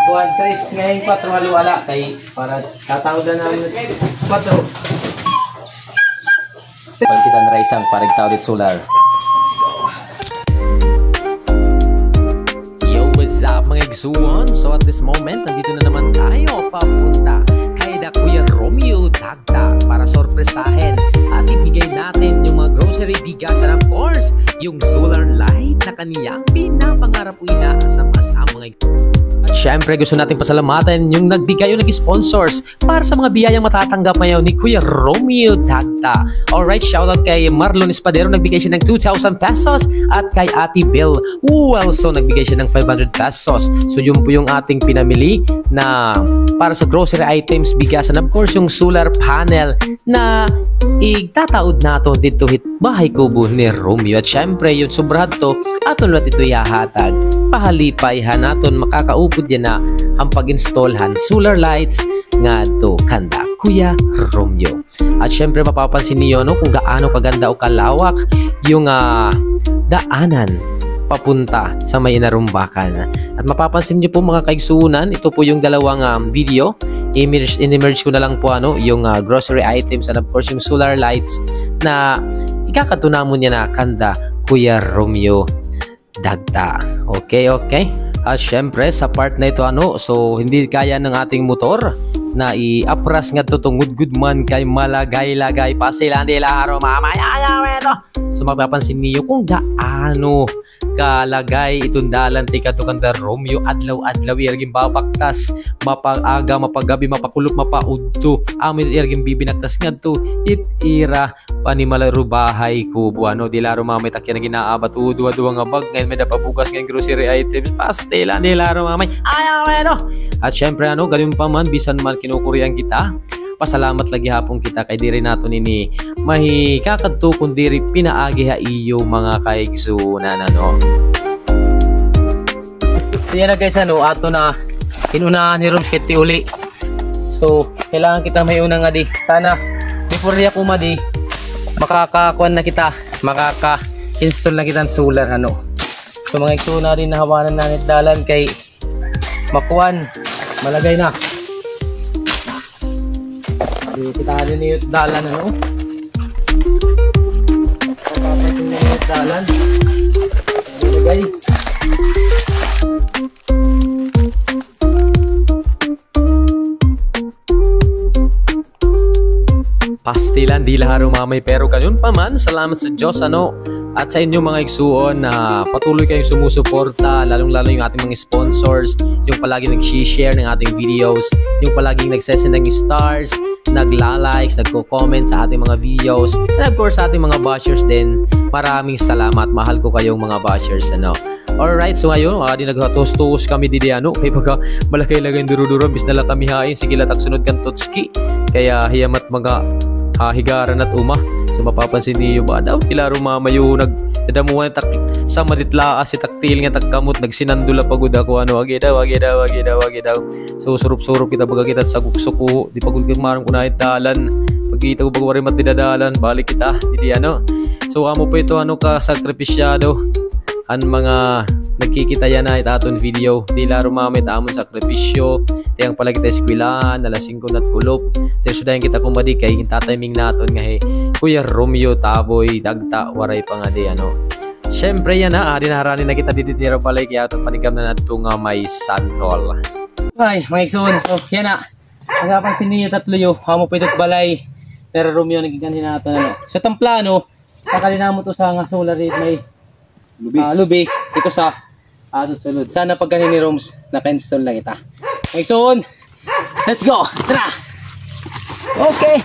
Tuwan tres ngayon 4 haluala kay para tatawag na namin 4. Pag kita na isang parang tawid solar. Yo, what's up mga igsuon? So at this moment, nandito na naman tayo papunta kay da Kuya Romeo Dagta para sorpresahin at ibigay natin yung mga grocery bigasan, of course, yung solar light na kaniyang pinapangarap inaasam mga at syempre gusto natin pasalamatan yung nagbigay, yung nag-sponsors para sa mga biyayang matatanggap ngayon ni Kuya Romeo Dagta. Alright, shoutout kay Marlon Espadero, nagbigay siya ng 2,000 pesos at kay Ate Bill Wilson, nagbigay siya ng 500 pesos. So yun po yung ating pinamili na para sa grocery items, bigasan, of course yung solar panel na igtataod nato dito hit bahay kubo ni Romeo. At syempre yung sobrad to aton lat ito ihahatag pahalipay naton makakaupod yan na ang pag-installhan solar lights nga to kanda Kuya Romeo. At syempre mapapansin niyo no kung gaano kaganda o kalawak yung daanan papunta sa may Inarumbakan. At mapapansin niyo po mga kaigsuunan, ito po yung dalawang video. In-emerge ko na lang po yung grocery items and of course yung solar lights na ikakatunamon niya na kanda Kuya Romeo Dagta. Okay. At syempre sa part na ito so hindi kaya ng ating motor na i-apras nga to tungod good man kay malagay-lagay pa sila nila araw mamaya ito. So mapapansin niyo kung gaano kalagay itong dalan tika to kanda Romeo adlaw-adlaw irging babaktas mapag-aga mapagabi mapakulop mapaudto amin irging bibinaktas ngadto itira panimalaro bahay kubo dilaro mamay takya na ginaabat duwa nga bag ngayon may napabukas ng grocery items pastela dilaro mamay at syempre ganun pa man bisan man kinukurian kita pasalamat lagi hapon kita kay diri nato nini mahikakadto kun diri pinaagi ha iyo mga kaigsunan So yan na guys ato na inunahan ni Roms kiti uli. So kailangan kita may una nga di. Sana before niya kumadi makakakuan na kita, makaka-install na kita ng solar So mga igsuna rin nahawanan na dalan kay makuan malagay na. Kita rin yung dalan dalan ilagay pastilan di laharo mamay pero ganun pa man salamat sa Diyos at sa inyong mga igsuon na patuloy kayong sumusuporta lalong lalo yung ating mga sponsors yung palagi nag-share ng ating videos yung palaging nagsesend ng stars nagla-likes, nagko-comment sa ating mga videos and of course sa ating mga bashers din. Maraming salamat, mahal ko kayong mga bashers Alright, so ngayon di naghatos-tos kami didi kay pagka malaki lagay duro-duro bis na lang kami hain sige latak sunod kan totski kaya hiyamat mga higaran at so mapapansin niyo ba daw ilaro mamayo nadamuhan sa maditla si taktil nga takkamot nagsinandula pagod ako wagi daw so surup-surup kita baga kita sa guksuko di pagod marang kunahit dalan pagkita ko bagwari mat didadalan balik kita didi so amo po ito ka sakripisyado ang mga nagkikitaya na itaton video di laro mamit amon sakripisyo tiyang pala kita eskwilahan nalasing ko nat kulop tayo sudayan kita kumadi kay hintatiming naton nga Kuya Romeo Taboy Dagta waray pa nga di syempre yan dinaharanin na kita dito nira palay kaya itong panigam na nato nga may santol ay mga igsoon so yan nagapansin niyo tatlo amo po ito't balay pero Romeo nagiganhin natin sa tamplano nakalina mo to sa nga solar rate may lubi ito sa susunod sana pag ganin ni Roms naka-install na kita. Igsoon let's go tara okay